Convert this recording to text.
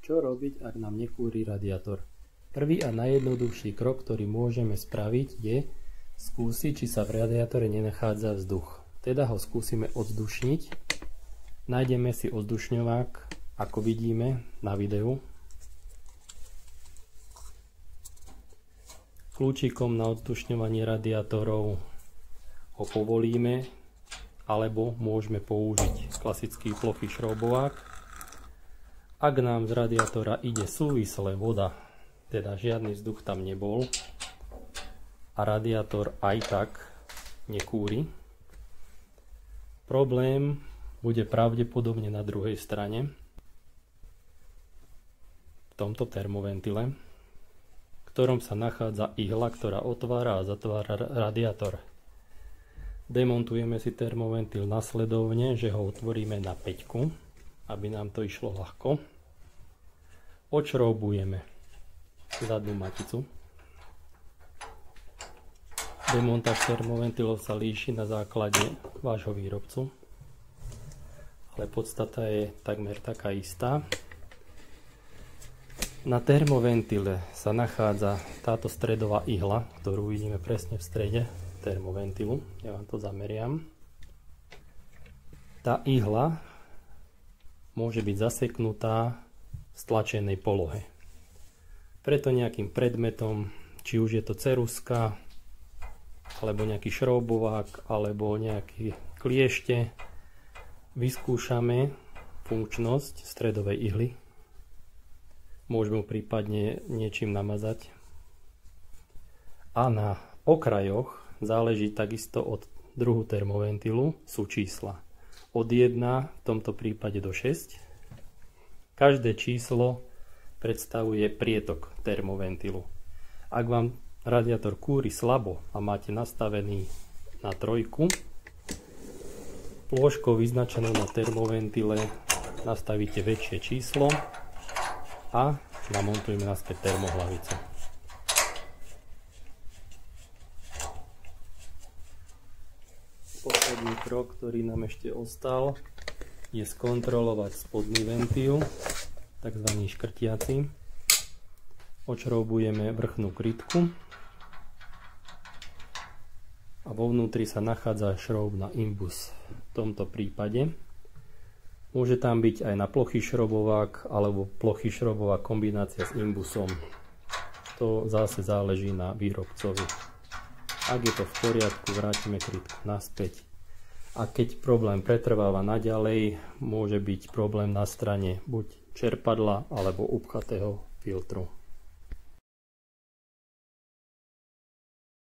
Čo robiť, ak nám nekúri radiátor? Prvý a najjednoduchší krok, ktorý môžeme spraviť, je skúsiť, či sa v radiátore nenachádza vzduch. Teda ho skúsime odzdušniť. Nájdeme si odzdušňovák, ako vidíme na videu. Kľúčikom na odzdušňovanie radiátorov ho povolíme, alebo môžeme použiť klasický plochý šroubovák. Ak nám z radiátora ide súvislé voda, teda žiadny vzduch tam nebol a radiátor aj tak nekúri, problém bude pravdepodobne na druhej strane, v tomto termoventile, v ktorom sa nachádza ihla, ktorá otvára a zatvára radiátor. Demontujeme si termoventil nasledovne, že ho otvoríme na 5, aby nám to išlo ľahko. Odšroubujeme zadnú maticu. Demontáž termoventilov sa líši na základe vášho výrobcu, ale podstata je takmer taká istá. Na termoventile sa nachádza táto stredová ihla, ktorú vidíme presne v strede termoventilu. Ja vám to zameriam. Tá ihla môže byť zaseknutá v stlačenej polohe. Preto nejakým predmetom, či už je to ceruska, alebo nejaký šroubovák, alebo nejaké kliešte, vyskúšame funkčnosť stredovej ihly. Môžeme prípadne niečím namazať. A na okrajoch, záleží takisto od druhu termoventilu, sú čísla. Od 1, v tomto prípade do 6. Každé číslo predstavuje prietok termoventilu. Ak vám radiátor kúri slabo a máte nastavený na 3, plôžkou vyznačenou na termoventile nastavíte väčšie číslo a namontujeme naspäť termohlavicu. Posledný krok, ktorý nám ešte ostal, je skontrolovať spodný ventil, takzvaný škrtiaci. Odšroubujeme vrchnú krytku a vo vnútri sa nachádza šroub na imbus. V tomto prípade môže tam byť aj na plochý šroubovák alebo plochý šroubovák kombinácia s imbusom. To zase záleží na výrobcovi. Ak je to v poriadku, vrátime krytku naspäť. A keď problém pretrváva naďalej, môže byť problém na strane buď čerpadla alebo upchatého filtru.